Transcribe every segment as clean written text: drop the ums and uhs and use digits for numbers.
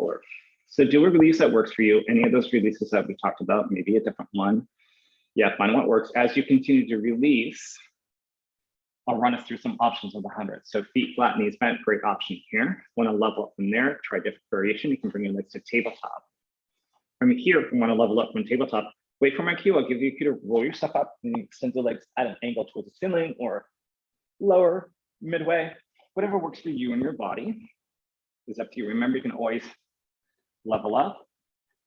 forward. So do a release that works for you. Any of those releases that we talked about, maybe a different one. Yeah, find what works. As you continue to release, I'll run us through some options of the 100. So feet flat, knees bent, great option here. Want to level up from there, try different variation. You can bring your legs to tabletop. From here, if you want to level up from tabletop, wait for my cue. I'll give you a cue to roll yourself up and extend the legs at an angle towards the ceiling or lower, midway, whatever works for you and your body is up to you. Remember, you can always level up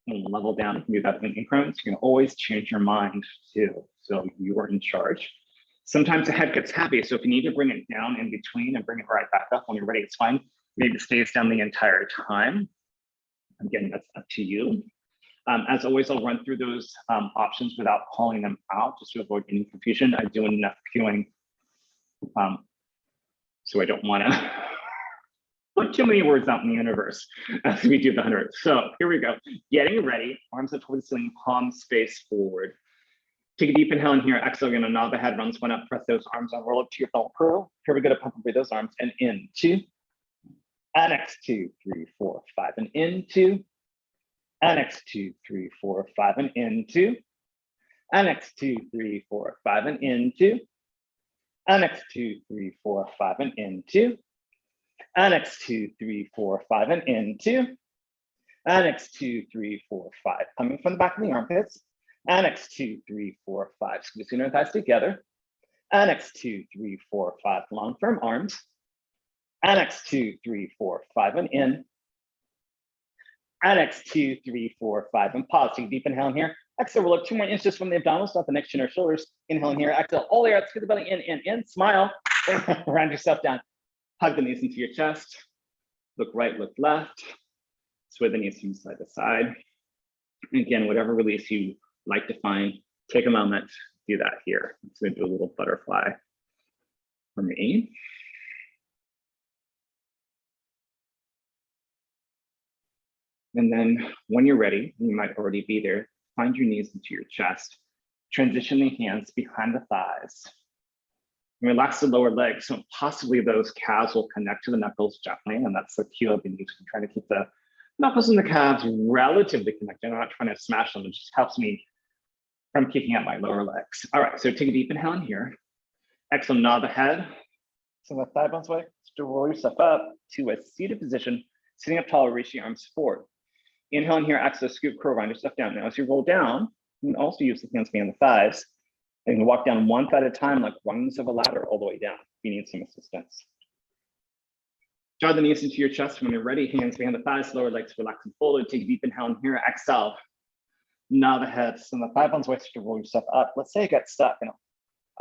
and level down. You can do that in increments. You can always change your mind too. So you are in charge. Sometimes the head gets heavy. So if you need to bring it down in between and bring it right back up when you're ready, it's fine. Maybe it stays down the entire time. Again, that's up to you. As always, I'll run through those options without calling them out just to avoid any confusion. I do enough cueing, so I don't want to put too many words out in the universe as we do the 100. So here we go. Getting ready, arms up towards the ceiling, palms face forward. Take a deep inhale in here. Exhale, you're gonna nod the head, run one up, press those arms on, roll up to your thumb curl. Here we go to pump up with those arms and in, 2, and X 2, 3, 4, 5, and in 2. And X 2, 3, 4, 5, and in 2. And X 2, 3, 4, 5, and in 2. And X 2, 3, 4, 5, and in 2. And X 2, 3, 4, 5, and in 2. And X 2, 3, 4, 5. Coming from the back of the armpits. And X 2, 3, 4, 5. Squeeze your inner thighs together. And X 2, 3, 4, 5. Long firm arms. And X 2, 3, 4, 5, and in. And X 2, 3, 4, 5, and pause. Take a deep inhale in here. Exhale, roll up 2 more inches from the abdominals, not the neck, chin, or shoulders. Inhale in here. Exhale, all the way out through the belly. In. Smile. Round yourself down. Hug the knees into your chest. Look right, look left. Sway the knees from side to side. Again, whatever release you like to find, take a moment, do that here. So I'm going to do a little butterfly for me. And then when you're ready, you might already be there, find your knees into your chest. Transition the hands behind the thighs. And relax the lower legs. So possibly those calves will connect to the knuckles gently. And that's the cue I've been using, trying to keep the knuckles and the calves relatively connected. I'm not trying to smash them. It just helps me from kicking out my lower legs. All right, so take a deep inhale in here. Exhale, nod the head. So the thigh bones away. Still roll yourself up to a seated position. Sitting up tall, reach the arms forward. Inhale in here, exhale, scoop, curl, round yourself down. Now, as you roll down, you can also use the hands behind the thighs. And you can walk down one thigh at a time, like rungs of a ladder all the way down if you need some assistance. Draw the knees into your chest. When you're ready, hands behind the thighs, lower legs relax and folded. Take a deep inhale in here, exhale. Nod the head, send the thigh bones away to roll yourself up. Let's say I got stuck and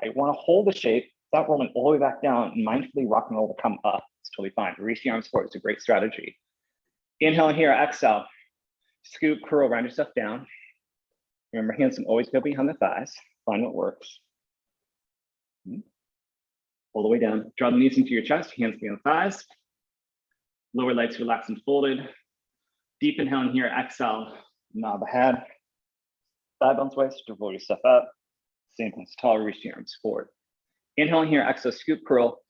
I want to hold the shape without rolling all the way back down and mindfully rock and roll to come up. It's totally fine. Reach the arms forward. It's a great strategy. Inhale in here, exhale. Scoop, curl, round yourself down. Remember, hands can always go behind the thighs. Find what works. All the way down. Draw the knees into your chest, hands behind the thighs. Lower legs relaxed and folded. Deep inhale in here, exhale. Nod the head. Thigh bones waist to roll yourself up. Same thing, tall, reach the arms forward. Inhale in here, exhale, scoop, curl.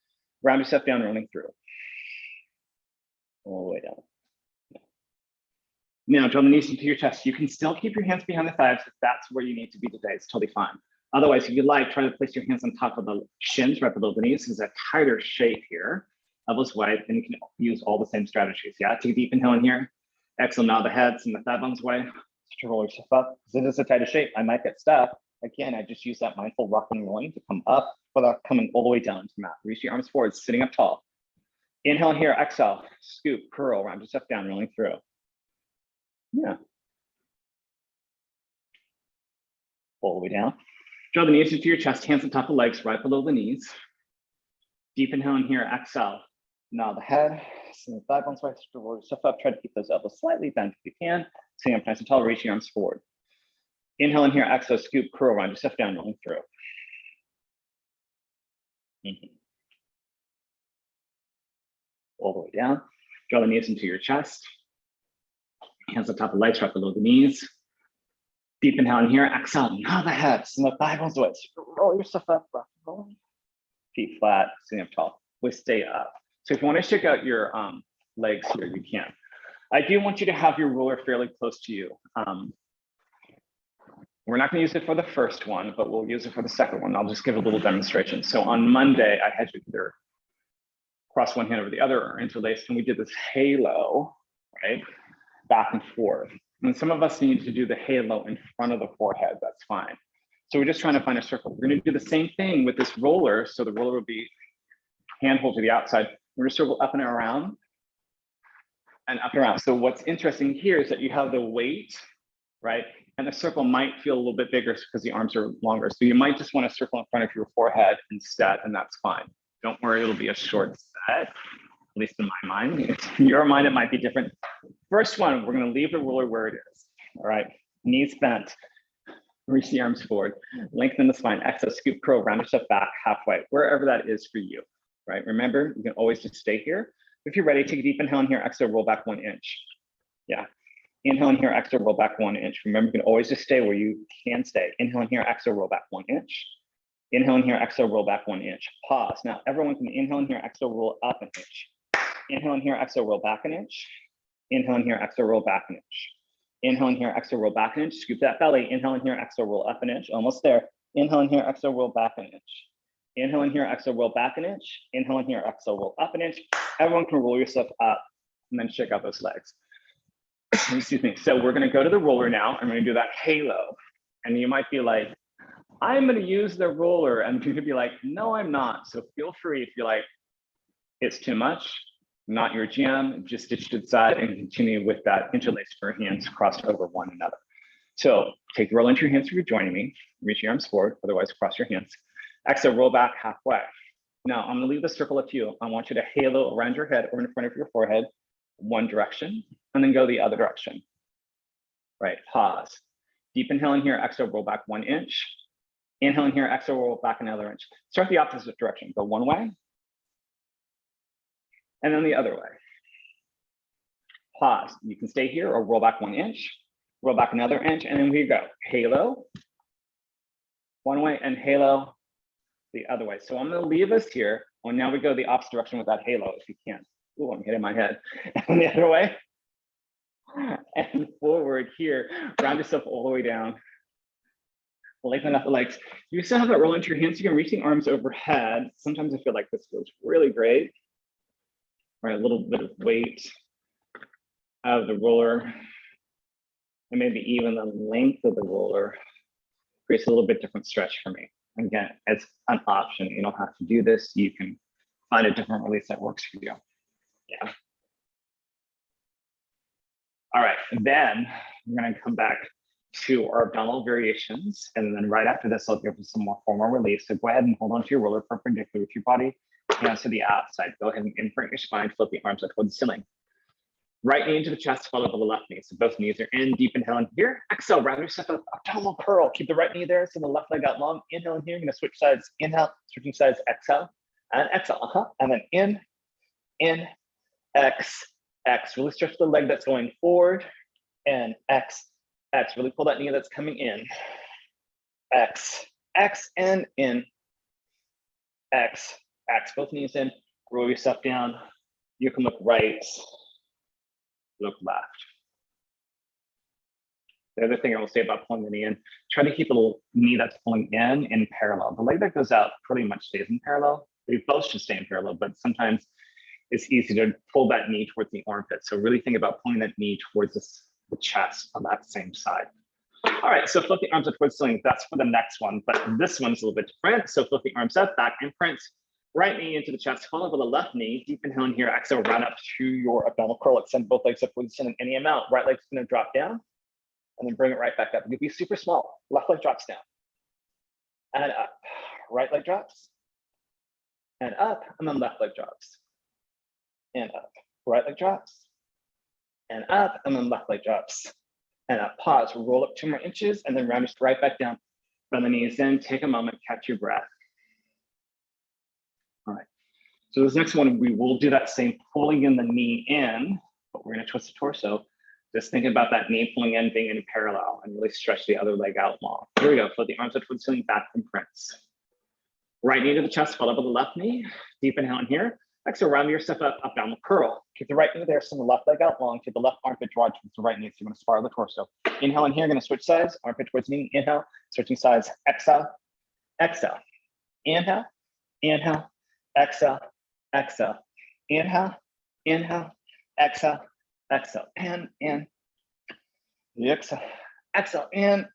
Round yourself down, rolling through. All the way down. Now, draw the knees into your chest. You can still keep your hands behind the thighs if that's where you need to be today. It's totally fine. Otherwise, if you like, try to place your hands on top of the shins, right below the knees. This is a tighter shape here. Elbows wide, and you can use all the same strategies. Yeah, take a deep inhale in here. Exhale, nod the head, send the thigh bones away. To roll yourself up. This is a tighter shape. I might get stuck. Again, I just use that mindful rock and rolling to come up without coming all the way down to the mat. Reach your arms forward, sitting up tall. Inhale in here, exhale, scoop, curl, round yourself down, rolling through. Yeah. All the way down. Draw the knees into your chest, hands on top of the legs, right below the knees. Deep inhale in here, exhale. Nod the head, send the thigh bones back, roll yourself up. Try to keep those elbows slightly bent if you can. Sitting up nice and tall, reach your arms forward. Inhale in here, exhale, scoop, curl, round yourself down, rolling through. All the way down. Draw the knees into your chest. Hands on top of the legs, right below the knees. Deep inhale in here, exhale, nod the head, send the thigh bones away. Roll yourself up, rock and roll. Feet flat, sitting up tall. We stay up. So if you want to check out your legs here, you can. I do want you to have your ruler fairly close to you. We're not going to use it for the first one, but we'll use it for the second one. I'll just give a little demonstration. So on Monday, I had you either cross one hand over the other or interlace, and we did this halo, right? Back and forth. And some of us need to do the halo in front of the forehead. That's fine. So we're just trying to find a circle. We're going to do the same thing with this roller. So the roller will be handhold to the outside. We're going to circle up and around and up and around. So what's interesting here is that you have the weight, right? And the circle might feel a little bit bigger because the arms are longer. So you might just want to circle in front of your forehead instead, and that's fine. Don't worry, it'll be a short set, at least in my mind. In your mind, it might be different. First one, we're going to leave the ruler where it is. All right, knees bent, reach the arms forward, lengthen the spine, exhale, scoop, curl, round yourself back halfway, wherever that is for you, right? Remember, you can always just stay here. If you're ready, take a deep inhale in here, exhale, roll back 1 inch. Yeah. Inhale in here, exhale, roll back 1 inch. Remember, you can always just stay where you can stay. Inhale in here, exhale, roll back 1 inch. Inhale in here, exhale, roll back 1 inch. Pause. Now, everyone can inhale in here, exhale, roll up 1 inch. Inhale in here, exhale, roll back 1 inch. Inhale in here, exhale, roll back 1 inch. Inhale in here, exhale, roll back 1 inch. Scoop that belly. Inhale in here, exhale, roll up 1 inch. Almost there. Inhale in here, exhale, roll back 1 inch. Inhale in here, exhale, roll back 1 inch. Inhale in here, exhale, roll up 1 inch. Everyone can roll yourself up and then shake out those legs. Excuse me. So we're going to go to the roller now. I'm going to do that halo. And you might be like, I'm going to use the roller. And you could be like, no, I'm not. So feel free if you're like, it's too much, not your jam, just stitch to the side and continue with that interlace for hands crossed over one another. So take the roll into your hands if you're joining me. Reach your arms forward, otherwise cross your hands. Exhale, roll back halfway. Now I'm going to leave the circle up to you. I want you to halo around your head or in front of your forehead, one direction, and then go the other direction. Right, pause. Deep inhale in here, exhale, roll back 1 inch. Inhale in here, exhale, roll back another inch. Start the opposite direction. Go one way, and then the other way. Pause. You can stay here or roll back 1 inch, roll back another inch, and then we go. Halo, one way, and halo the other way. So I'm going to leave us here. Well, now we go the opposite direction with that halo if you can. Ooh, I'm hitting my head. And the other way. And forward here. Round yourself all the way down. Lengthen up the legs. You still have that roll into your hands. You can reach the arms overhead. Sometimes I feel like this feels really great. Right, a little bit of weight out of the roller. And maybe even the length of the roller creates a little bit different stretch for me. Again, it's an option. You don't have to do this. You can find a different release that works for you. Yeah. All right, and then we're going to come back to our abdominal variations. And then right after this, I'll give you some more formal release. So go ahead and hold on to your roller perpendicular with your body, hands to the outside. Go ahead and imprint your spine, flip the arms up towards the ceiling. Right knee into the chest, followed by the left knee. So both knees are in, deep inhale in here. Exhale, round yourself up, abdominal curl. Keep the right knee there, so the left leg out long. Inhale in here, you're gonna switch sides. Inhale, switching sides, exhale, and exhale, and then in, X. Really stretch the leg that's going forward, and X. Really pull that knee that's coming in. X, and in. X, both knees in. Roll yourself down. You can look right, look left. The other thing I will say about pulling the knee in, try to keep the knee that's pulling in parallel. The leg that goes out pretty much stays in parallel. They both should stay in parallel, but sometimes it's easy to pull that knee towards the armpit. So really think about pulling that knee towards the chest on that same side. All right, so flip the arms up towards the ceiling. That's for the next one, but this one's a little bit different. So flip the arms up, back imprint, right knee into the chest, followed by the left knee. Deep inhale in here, exhale, round up to your abdominal curl. Extend both legs up towards the ceiling, any amount. Right leg's gonna drop down, and then bring it right back up. You can be super small. Left leg drops down, and up. Right leg drops, and up, and then left leg drops, and up. Right leg drops, and up, and then left leg drops, and up. Pause, roll up 2 more inches, and then round just right back down. Bend the knees in, take a moment, catch your breath. All right, so this next one, we will do that same pulling in the knee in, but we're gonna twist the torso. Just think about that knee pulling in, being in parallel, and really stretch the other leg out long. Here we go, flip the arms up towards the ceiling, back imprints. Right knee to the chest, followed by the left knee. Deep inhale in here. Exhale, round yourself up, down, curl. Keep the right knee there, send the left leg out long, keep the left armpit drawn towards the right knee. So you're gonna spiral the torso. Inhale in here, gonna switch sides, armpit towards knee, inhale, switching sides, exhale, exhale, inhale, inhale, exhale, exhale, inhale, inhale, exhale, exhale, in, exhale, exhale, in,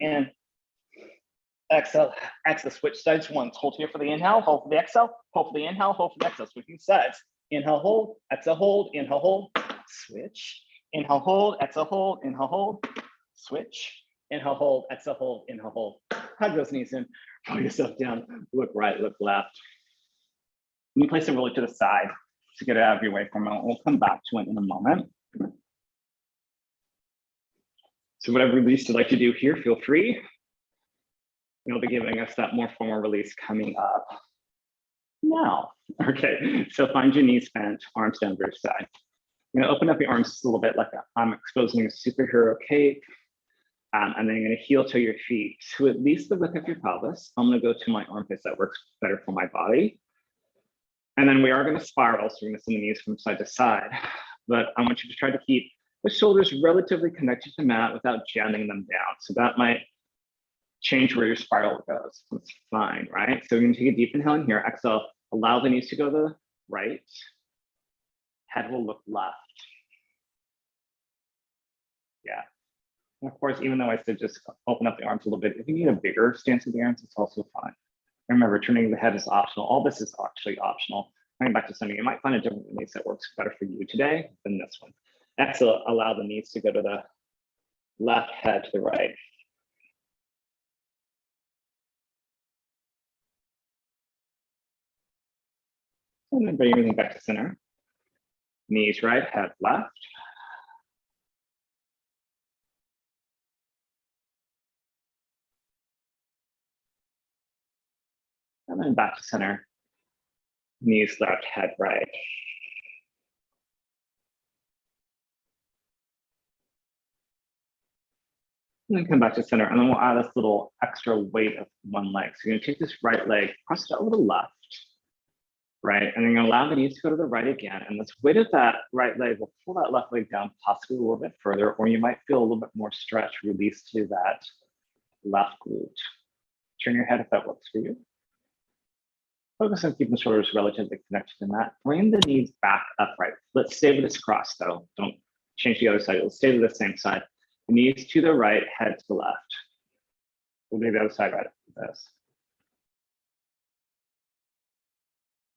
exhale, exhale, switch sides once. Hold here for the inhale, hold for the exhale, hold for the inhale, hold for the exhale, switching sides. Inhale, hold, inhale, hold, switch. Inhale, hold, exhale, hold, inhale, hold, switch. Inhale, hold, exhale, hold, inhale, hold. Hug those knees in, pull yourself down, look right, look left. You place the roller to the side to get it out of your way for a moment. We'll come back to it in a moment. So whatever release you'd like to do here, feel free. You'll be giving us that more formal release coming up now. Okay, so find your knees bent, arms down to your side. You're gonna open up your arms just a little bit like I'm exposing a superhero cape. And then you're gonna heel to your feet to at least the width of your pelvis. I'm gonna go to my armpits, that works better for my body. And then we are gonna spiral, so we're gonna send the knees from side to side. But I want you to try to keep the shoulders relatively connected to the mat without jamming them down. So that might change where your spiral goes. That's fine, right? So we're gonna take a deep inhale in here, exhale, allow the knees to go to the right. Head will look left. Yeah. And of course, even though I said just open up the arms a little bit, if you need a bigger stance of the arms, it's also fine. Remember, turning the head is optional. All this is actually optional. Coming back to something, you might find a different release that works better for you today than this one. Exhale, allow the knees to go to the left, head to the right. And then bring everything back to center. Knees right, head left. And then back to center. Knees left, head right. And then come back to center. And then we'll add this little extra weight of one leg. So you're gonna take this right leg, cross it over to the left, right? And then you're gonna allow the knees to go to the right again. And this weight of that right leg will pull that left leg down possibly a little bit further, or you might feel a little bit more stretch release to that left glute. Turn your head if that works for you. Focus on keeping the shoulders relatively connected to the mat. Bring the knees back upright. Let's stay with this cross though. Don't change the other side. Let's stay to the same side. Knees to the right, head to the left. We'll do the other side right after this.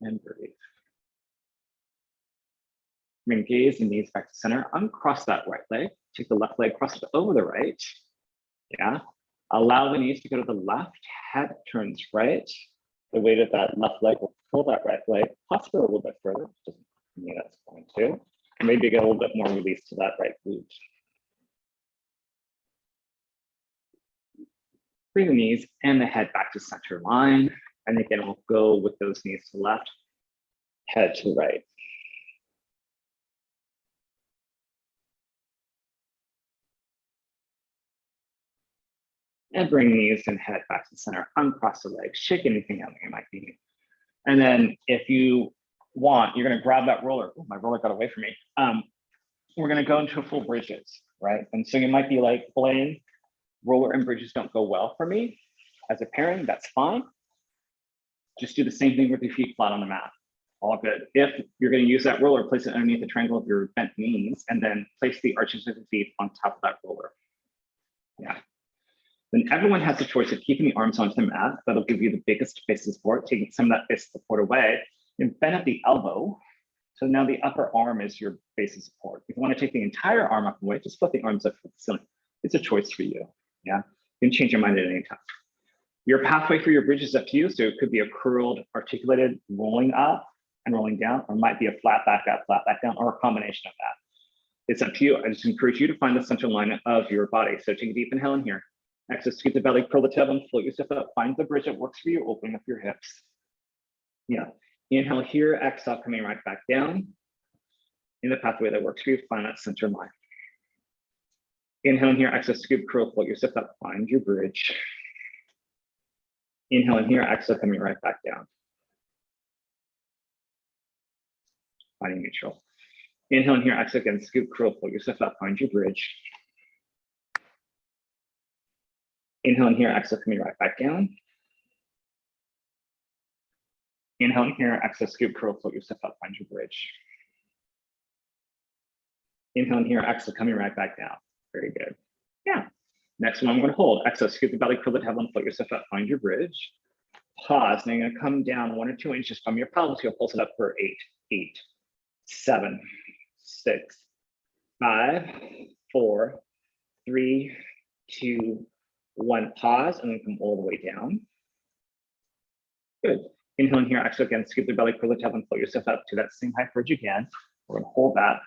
And breathe. Bring gaze and knees back to center. Uncross that right leg. Take the left leg, cross it over the right. Yeah. Allow the knees to go to the left. Head turns right. The weight of that left leg will pull that right leg, possibly a little bit further. Doesn't mean that's going to. And maybe get a little bit more release to that right glute. Bring the knees and the head back to center line. And again, we'll go with those knees to the left, head to the right. And bring knees and head back to the center. Uncross the legs, shake anything out that you might need. And then if you want, you're gonna grab that roller. Oh, my roller got away from me. We're gonna go into full bridges, right? And so you might be like, Blaine, roller and bridges don't go well for me. As a pairing, that's fine. Just do the same thing with your feet flat on the mat. All good. If you're gonna use that roller, place it underneath the triangle of your bent knees and then place the arches of the feet on top of that roller. Yeah. Then everyone has the choice of keeping the arms onto the mat. That'll give you the biggest base of support, taking some of that base of support away, and bend at the elbow. So now the upper arm is your base of support. If you want to take the entire arm up and away, just flip the arms up to the ceiling. It's a choice for you. Yeah, you can change your mind at any time. Your pathway for your bridge is up to you. So it could be a curled, articulated, rolling up and rolling down, or it might be a flat back up, flat back down, or a combination of that. It's up to you. I just encourage you to find the center line of your body. So take a deep inhale in here. Exhale, scoop the belly, curl the tailbone, float yourself up, find the bridge that works for you, opening up your hips. Yeah, inhale here, exhale, coming right back down. In the pathway that works for you, find that center line. Inhale in here, exhale, scoop, curl, float yourself up, find your bridge. Inhale in here, exhale, coming right back down. body neutral. Inhale in here, exhale again, scoop, curl, pull yourself up, find your bridge. Inhale in here, exhale, coming right back down. Inhale in here, exhale, scoop, curl, pull yourself up, find your bridge. Inhale in here, exhale, coming right back down. Very good. Yeah. Next one, I'm going to hold. Exhale, scoop the belly, curl the tailbone, float yourself up, find your bridge. Pause. Now you're going to come down 1 or 2 inches from your pelvis. You'll pulse it up for 8, 7, 6, 5, 4, 3, 2, 1. Pause and then come all the way down. Good. Inhale in here, exhale again, scoop the belly, curl the tailbone, float yourself up to that same height bridge again. We're going to hold that.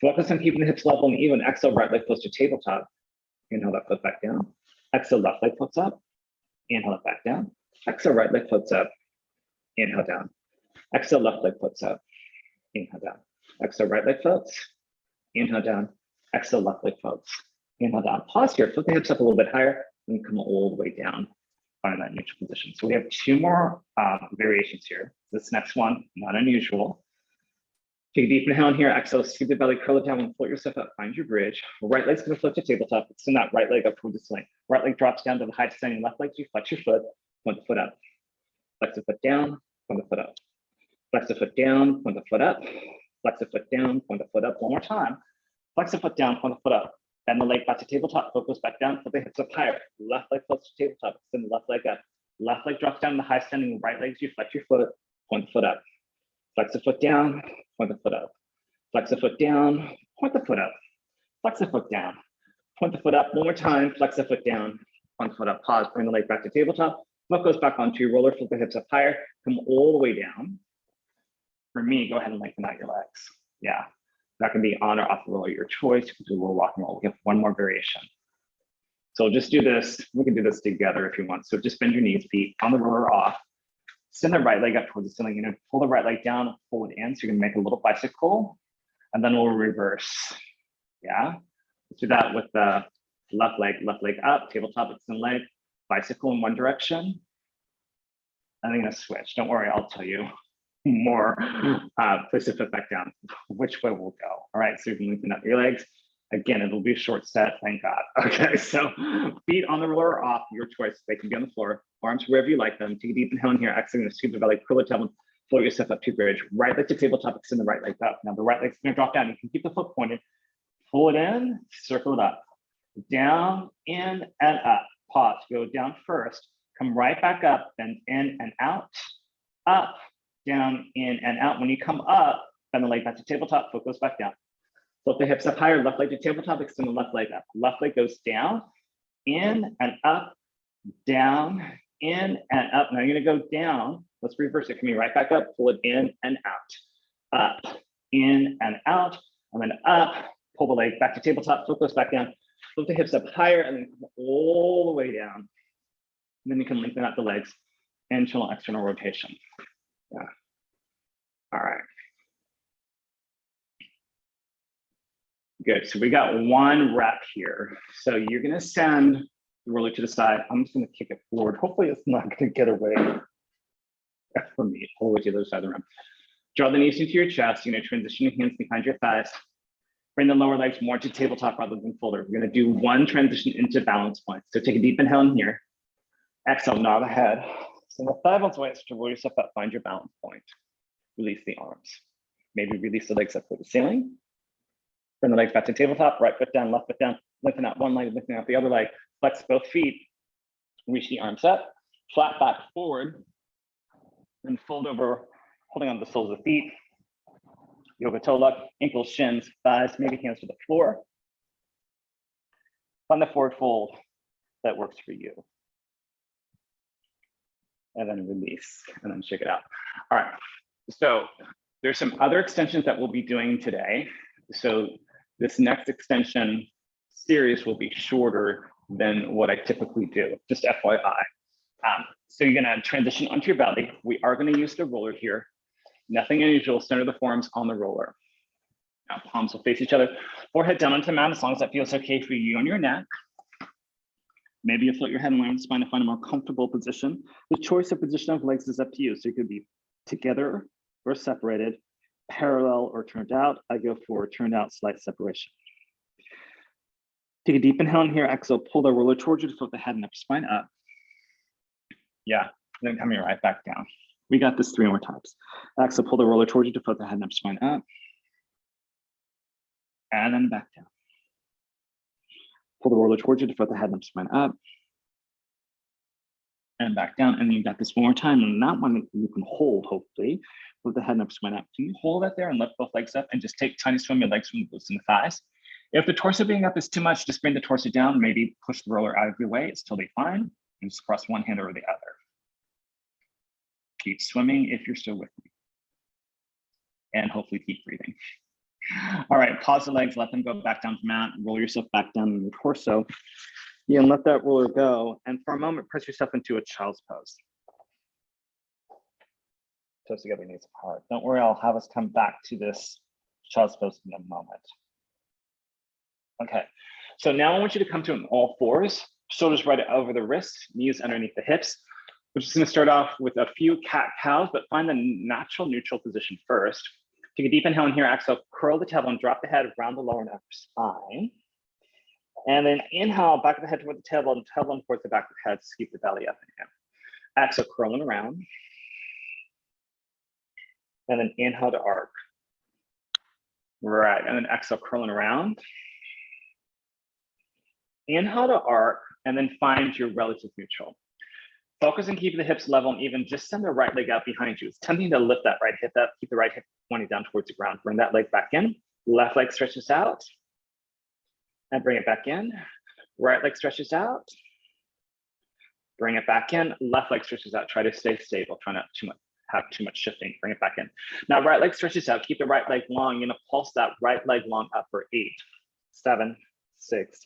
Focus on keeping the hips level and even. Exhale, right leg close to tabletop. Inhale that foot back down. Exhale, left leg floats up. Inhale it back down. Exhale, right leg floats up. Inhale down. Exhale, left leg floats up. Inhale down. Exhale, right leg floats. Inhale down. Exhale, left leg floats. Inhale down. Pause here. Flip the hips up a little bit higher and come all the way down. Find that neutral position. So we have 2 more variations here. This next one, not unusual. Take a deep inhale in here. Exhale, scoop the belly, curl it down, and float yourself up. Find your bridge. Right leg's going to float to tabletop. Extend that right leg up toward the ceiling. Right leg drops down to the height standing. Left leg, you flex your foot. Point the foot up. Flex the foot down. Point the foot up. Flex the foot down. Point the foot up. Flex the foot down. Point the foot up. One more time. Flex the foot down. Point the foot up. Bend the leg back to tabletop. Foot goes back down. Put the hips up higher. Left leg floats to tabletop. Extend the left leg up. Left leg drops down to the high standing. Right leg, you flex your foot. Point the foot up. Flex the foot down. Point the foot up. Flex the foot down, point the foot up. Flex the foot down, point the foot up. One more time, flex the foot down, point the foot up. Pause, bring the leg back to tabletop. Foot goes back onto your roller, flip the hips up higher, come all the way down. For me, go ahead and lengthen out your legs. Yeah, that can be on or off the roller, your choice. You can do a little rock and roll. We have 1 more variation. So just do this. We can do this together if you want. So just bend your knees, feet on the roller off. Send the right leg up towards the ceiling. You're gonna pull the right leg down, pull it in. So you're gonna make a little bicycle. And then we'll reverse. Yeah. Let's do that with the left leg up, tabletop, extend leg, bicycle in one direction. And I'm going to switch. Don't worry, I'll tell you more. Place the foot back down, which way we'll go. All right. So you can lengthen up your legs. Again, it'll be a short set, thank God. Okay. So feet on the roller or off, your choice. They can be on the floor, arms wherever you like them. Take a deep inhale in here, exhale, scoop the belly, curl the tailbone. Float yourself up to bridge. Right leg to tabletop, extend the right leg up. Now the right leg's going to drop down. You can keep the foot pointed. Pull it in, circle it up. Down, in, and up. Pause. Go down first. Come right back up, bend in and out. Up, down, in, and out. When you come up, bend the leg back to tabletop, foot goes back down. Float the hips up higher, left leg to tabletop, extend the left leg up. Left leg goes down, in, and up, down, in, and up. Now you're going to go down. Let's reverse it. Coming right back up, pull it in and out. Up, in, and out. And then up, pull the leg back to tabletop, foot goes back down. Lift the hips up higher and then come all the way down. And then you can lengthen out the legs, internal, external rotation. Yeah. All right. Good. So we got 1 rep here. So you're going to send the roller to the side. I'm just going to kick it forward. Hopefully it's not going to get away from me, all the way to the other side of the room. Draw the knees into your chest. You're going to transition your hands behind your thighs. Bring the lower legs more to tabletop rather than folder. We're going to do 1 transition into balance point. So take a deep inhale in here. Exhale, nod the head. Send the thigh bones away to roll yourself up. Find your balance point. Release the arms. Maybe release the legs up to the ceiling. Bring the legs back to tabletop. Right foot down, left foot down. Lengthen out one leg, lengthen out the other leg. Flex both feet. Reach the arms up. Flat back forward. Then fold over, holding on to the soles of the feet. Yoga toe lock, ankles, shins, thighs, maybe hands to the floor. Find the forward fold that works for you. And then release, and then shake it out. All right, so there's some other extensions that we'll be doing today. So this next extension series will be shorter than what I typically do, just FYI. So you're gonna transition onto your belly. We are gonna use the roller here. Nothing unusual, center the forearms on the roller. Now palms will face each other, forehead down onto the mat as long as that feels okay for you on your neck. Maybe you float your head and lower the spine to find a more comfortable position. The choice of position of legs is up to you. So you could be together or separated. parallel or turned out. I go for turned out, slight separation. Take a deep inhale in here, exhale, pull the roller towards you to float the head and upper spine up. Yeah, then coming right back down. We got this 3 more times. Exhale, pull the roller towards you to float the head and upper spine up. And then back down. Pull the roller towards you to float the head and upper spine up. And back down. And then you got this one more time. And that one you can hold, hopefully, with the head and upper spine up. Can you hold that there and lift both legs up and just take tiny swim your legs from the glutes and the thighs? If the torso being up is too much, just bring the torso down, maybe push the roller out of your way. It's totally fine. And just cross one hand over the other. Keep swimming if you're still with me. And hopefully keep breathing. All right, pause the legs, let them go back down to the mat, roll yourself back down in your torso. You can let that roller go. And for a moment, press yourself into a child's pose. Toes together, knees apart. Don't worry, I'll have us come back to this child's pose in a moment. Okay, so now I want you to come to an all fours, shoulders right over the wrists, knees underneath the hips. We're just gonna start off with a few cat-cows, but find the natural neutral position first. Take a deep inhale in here, exhale, curl the tailbone, drop the head around the lower and upper spine. And then inhale, back of the head toward the tailbone towards the back of the head, scoop the belly up and in. Exhale, curling around. And then inhale to arc. Right, and then exhale, curling around. Inhale to arc, and then find your relative neutral. Focus on keeping the hips level and even. Just send the right leg out behind you. It's tempting to lift that right hip up, keep the right hip pointing down towards the ground. Bring that leg back in. Left leg stretches out. And bring it back in. Right leg stretches out. Bring it back in. Left leg stretches out. Try to stay stable. Try not to have too much shifting. Bring it back in. Now right leg stretches out. Keep the right leg long. You're gonna pulse that right leg long up for 8, 7, 6,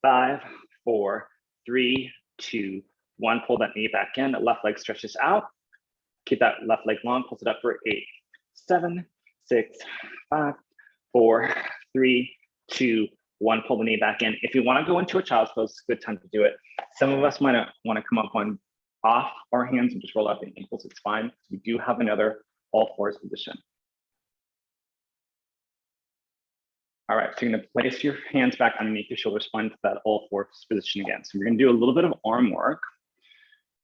5, 4, 3, 2, 1. Pull that knee back in. Left leg stretches out. Keep that left leg long. Pulse it up for 8, 7, 6, 5, 4, 3, 2, 1. Pull the knee back in. If you want to go into a child's pose, it's a good time to do it. Some of us might want to come up on off our hands and just roll out the ankles. It's fine. We do have another all fours position. All right, so you're going to place your hands back underneath your shoulder spine to that all fours position again. So we're going to do a little bit of arm work.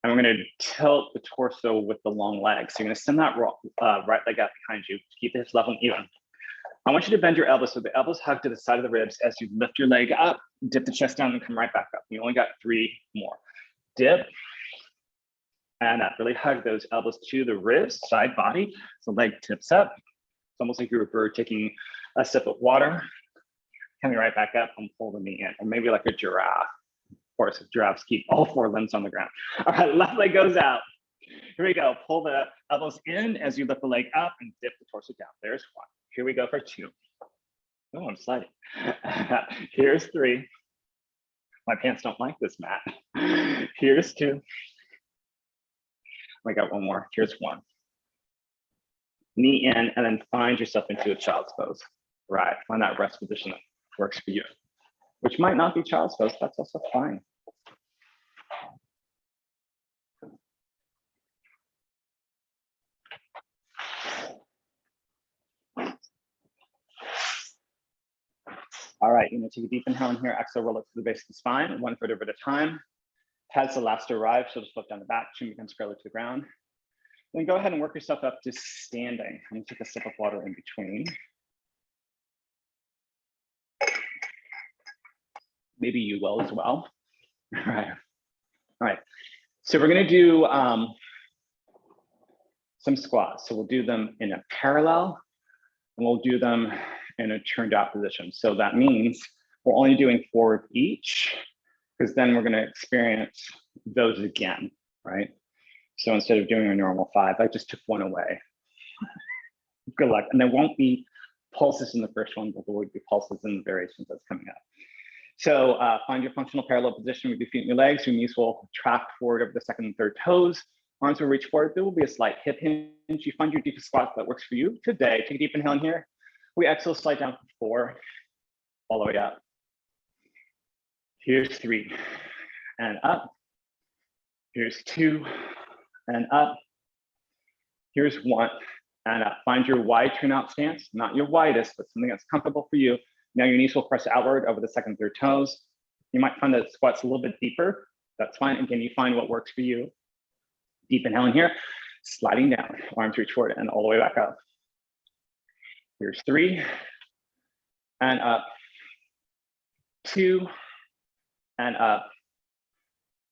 And we're going to tilt the torso with the long legs. So you're going to send that right leg out behind you to keep the hips level and even. I want you to bend your elbows so the elbows hug to the side of the ribs as you lift your leg up, dip the chest down and come right back up. You only got 3 more. Dip and up. Really hug those elbows to the ribs, side body. So leg tips up. It's almost like you're a bird taking a sip of water. Coming right back up and pull the knee in, or maybe like a giraffe. Of course, giraffes keep all 4 limbs on the ground. All right, left leg goes out. Here we go. Pull the elbows in as you lift the leg up and dip the torso down. There's 1. Here we go for 2. Oh, I'm sliding. Here's 3. My pants don't like this, Matt. Here's 2. I got 1 more. Here's 1. Knee in, and then find yourself into a child's pose. Right, find that rest position that works for you, which might not be child's pose. That's also fine. All right, you're gonna take a deep inhale in here, exhale, roll up to the base of the spine, 1 foot over at a time. Has the last to arrive, so just flip down the back, chin becomes parallel to the ground. Then go ahead and work yourself up to standing. I'm gonna take a sip of water in between. Maybe you will as well. All right. So we're gonna do some squats. So we'll do them in a parallel, and we'll do them in a turned out position. So that means we're only doing 4 of each, because then we're going to experience those again, right? So instead of doing a normal 5, I just took 1 away. Good luck. And there won't be pulses in the first one, but there will be pulses in the variations that's coming up. So find your functional parallel position with your feet and your legs. Your knees will track forward over the second and third toes. Arms will reach forward. There will be a slight hip hinge. You find your deepest squat that works for you today. Take a deep inhale in here. We exhale, slide down for 4, all the way up. Here's 3, and up. Here's 2, and up. Here's 1, and find your wide turnout stance, not your widest, but something that's comfortable for you. Now your knees will press outward over the second, third toes. You might find that squat's a little bit deeper. That's fine. Again, you find what works for you. Deep inhale in here, sliding down, arms reach forward and all the way back up. Here's 3, and up, 2, and up,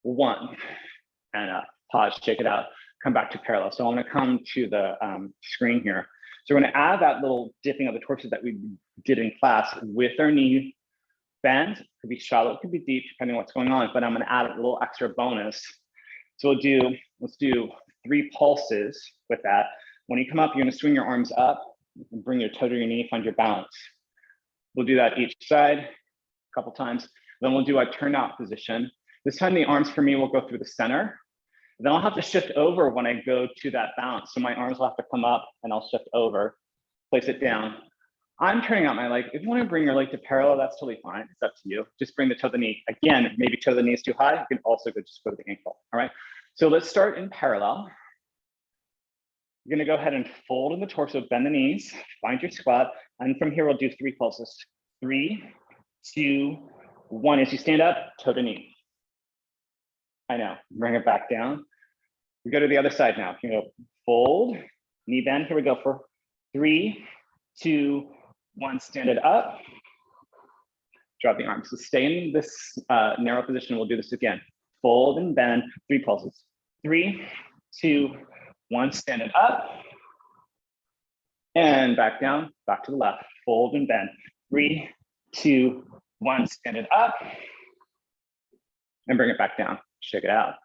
1, and up. Pause, shake it out, come back to parallel. So I'm gonna come to the screen here. So we're gonna add that little dipping of the torsos that we did in class with our knee bend. It could be shallow, it could be deep, depending on what's going on, but I'm gonna add a little extra bonus. So let's do 3 pulses with that. When you come up, you're gonna swing your arms up and bring your toe to your knee, find your balance. We'll do that each side a couple times. Then we'll do a turnout position. This time the arms for me will go through the center. Then I'll have to shift over when I go to that balance. So my arms will have to come up and I'll shift over, place it down. I'm turning out my leg. If you want to bring your leg to parallel, that's totally fine. It's up to you. Just bring the toe to the knee. Again, maybe toe to the knee is too high. You can also just go to the ankle. All right. So let's start in parallel. You're going to go ahead and fold in the torso, bend the knees, find your squat. And from here, we'll do 3 pulses. 3, 2, 1. As you stand up, toe to knee. I know, bring it back down. We go to the other side now. You know, fold, knee bend. Here we go for 3, 2, 1. Stand it up. Drop the arms. So stay in this narrow position. We'll do this again. Fold and bend, 3 pulses. 3, 2, 1. Stand it up. And back down, back to the left. Fold and bend. 3, 2, 1. Stand it up. And bring it back down. Shake it out.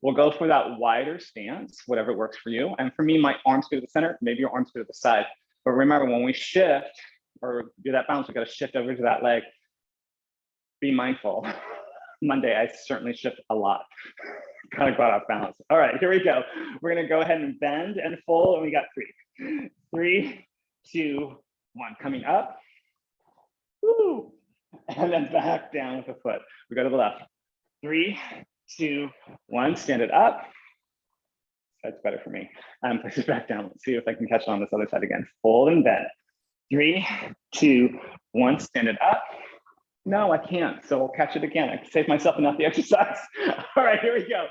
We'll go for that wider stance, whatever works for you. And for me, my arms go to the center, maybe your arms go to the side. But remember, when we shift or do that bounce, we got to shift over to that leg. Be mindful. Monday, I certainly shift a lot. Kind of got off balance. All right, here we go. We're going to go ahead and bend and fold, and we got 3. 3, 2, 1. Coming up. Woo. And then back down with the foot. We go to the left. 3, 2, 1. Stand it up. That's better for me. Place it back down. Let's see if I can catch it on this other side again. Fold and bend. 3, 2, 1. Stand it up. No, I can't. So I'll catch it again. I can save myself enough the exercise. All right, here we go.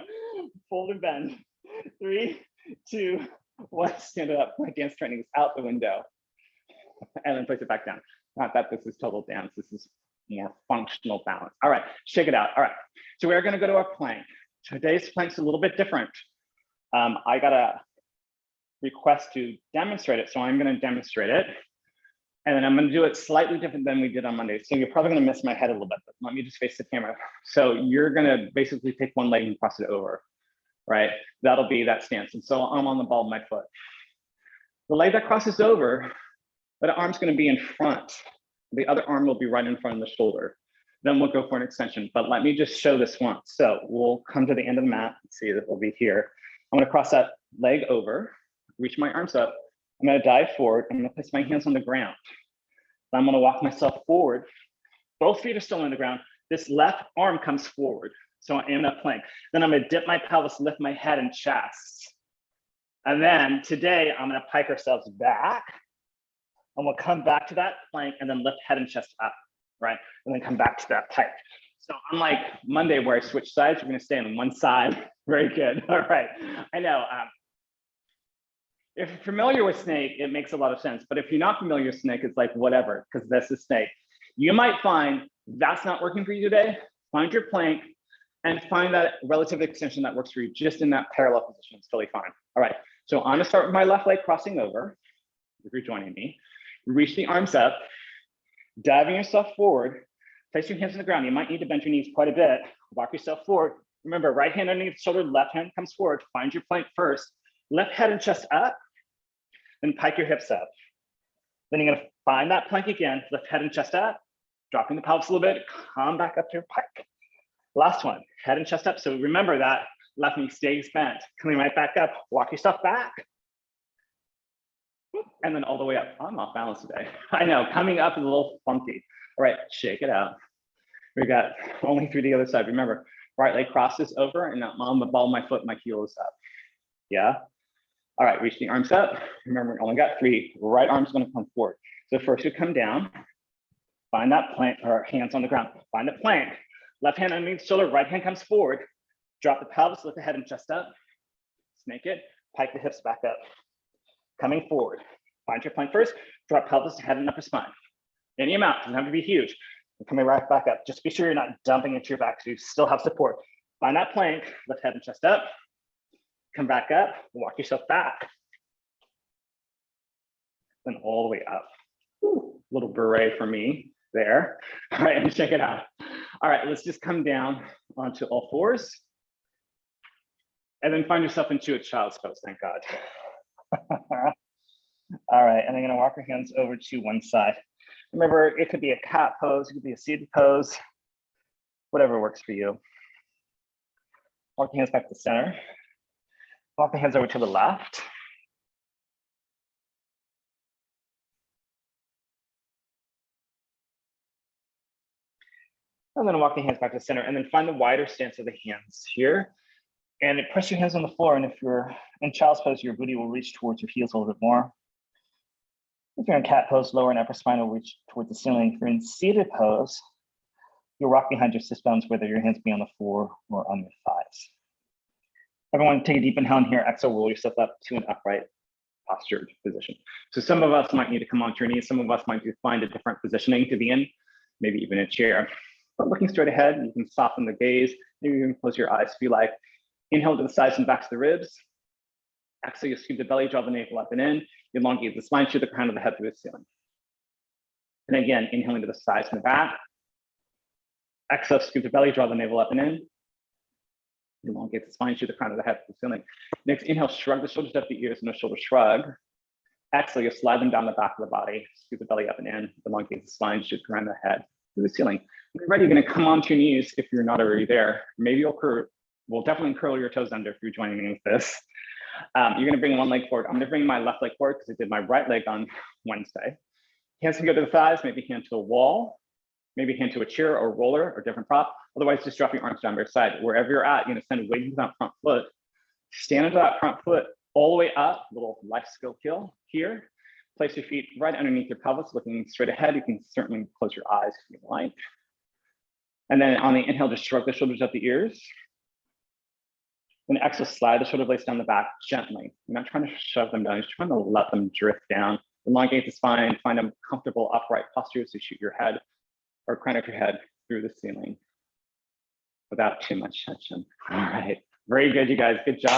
Fold and bend. 3, 2, 1. Stand it up. My dance training is out the window. And then place it back down. Not that this is total dance. This is more functional balance. All right, shake it out. All right, so we're going to go to our plank. Today's plank's a little bit different. I got a request to demonstrate it, so I'm going to demonstrate it. And then I'm going to do it slightly different than we did on Monday. So you're probably going to miss my head a little bit, but let me just face the camera. So you're going to basically take one leg and cross it over, right? That'll be that stance. And so I'm on the ball of my foot. The leg that crosses over, that arm's going to be in front. The other arm will be right in front of the shoulder. Then we'll go for an extension, but let me just show this once. So we'll come to the end of the mat. See that we'll be here. I'm going to cross that leg over, reach my arms up. I'm going to dive forward. I'm going to place my hands on the ground. I'm going to walk myself forward. Both feet are still on the ground. This left arm comes forward. So I am in a plank. Then I'm going to dip my pelvis, lift my head and chest. And then today I'm going to pike ourselves back. And we'll come back to that plank and then lift head and chest up, right? And then come back to that pike. So unlike Monday where I switch sides, we're going to stay on one side. Very good. All right. I know. If you're familiar with snake, it makes a lot of sense. But if you're not familiar with snake, it's like whatever, because that's a snake. You might find that's not working for you today. Find your plank and find that relative extension that works for you just in that parallel position. It's totally fine. All right. So I'm going to start with my left leg crossing over. If you're joining me, reach the arms up, diving yourself forward. Place your hands on the ground. You might need to bend your knees quite a bit. Walk yourself forward. Remember, right hand underneath the shoulder, left hand comes forward. Find your plank first. Left head and chest up. Then pike your hips up. Then you're going to find that plank again. Lift head and chest up. Dropping the pelvis a little bit. Come back up to your pike. Last one. Head and chest up. So remember that left knee stays bent. Coming right back up. Walk yourself back. And then all the way up. I'm off balance today. I know. Coming up is a little funky. All right, shake it out. We got only through the other side. Remember, right leg crosses over and I'm on the ball of my foot, my heel is up. Yeah. All right, reach the arms up. Remember, we only got 3. Right arm's gonna come forward. So first you come down, find that plank, or hands on the ground. Find the plank. Left hand underneath the shoulder, right hand comes forward. Drop the pelvis, lift the head and chest up. Snake it, pike the hips back up. Coming forward. Find your plank first, drop pelvis, head and upper spine. Any amount, doesn't have to be huge. And coming right back up. Just be sure you're not dumping into your back, so you still have support. Find that plank, lift head and chest up. Come back up, walk yourself back. Then all the way up. Ooh, little beret for me there. All right, and check it out. All right, let's just come down onto all fours. And then find yourself into a child's pose, thank God. All right, and I'm gonna walk your hands over to one side. Remember, it could be a cat pose, it could be a seated pose, whatever works for you. Walk the hands back to the center. Walk the hands over to the left. And then walk the hands back to the center, and then find the wider stance of the hands here. And press your hands on the floor, and if you're in child's pose, your booty will reach towards your heels a little bit more. If you're in cat pose, lower and upper spine will reach towards the ceiling. If you're in seated pose, you'll rock behind your sit bones, whether your hands be on the floor or on your thighs. Everyone take a deep inhale in here, exhale, roll yourself up to an upright postured position. So some of us might need to come onto your knees. Some of us might find a different positioning to be in, maybe even a chair. But looking straight ahead, you can soften the gaze. Maybe you can close your eyes if you like. Inhale to the sides and backs of the ribs. Exhale, you scoop the belly, draw the navel up and in. Elongate the spine, shoot the crown of the head through the ceiling. And again, inhaling to the sides and the back. Exhale, scoop the belly, draw the navel up and in. Elongate the spine, shoot the crown of the head through the ceiling. Next, inhale, shrug the shoulders up the ears, no shoulder shrug. Exhale, you slide them down the back of the body, scoop the belly up and in. Elongate the spine, shoot the crown of the head through the ceiling. When you're ready, you're gonna come onto your knees if you're not already there. Maybe you'll curl, we'll definitely curl your toes under if you're joining me with this. You're gonna bring one leg forward. I'm gonna bring my left leg forward because I did my right leg on Wednesday. Hands can go to the thighs, maybe hand to a wall, maybe hand to a chair or roller or different prop. Otherwise, just drop your arms down by your side. Wherever you're at, you're gonna send weight into that front foot. Stand into that front foot all the way up, little life skill kill here. Place your feet right underneath your pelvis, looking straight ahead. You can certainly close your eyes if you like. And then on the inhale, just shrug the shoulders up the ears. Then exhale, slide the shoulder blades down the back gently. You're not trying to shove them down, you're just trying to let them drift down. Elongate the spine, find a comfortable upright posture to shoot your head or crown of your head through the ceiling without too much tension. All right, very good, you guys, good job.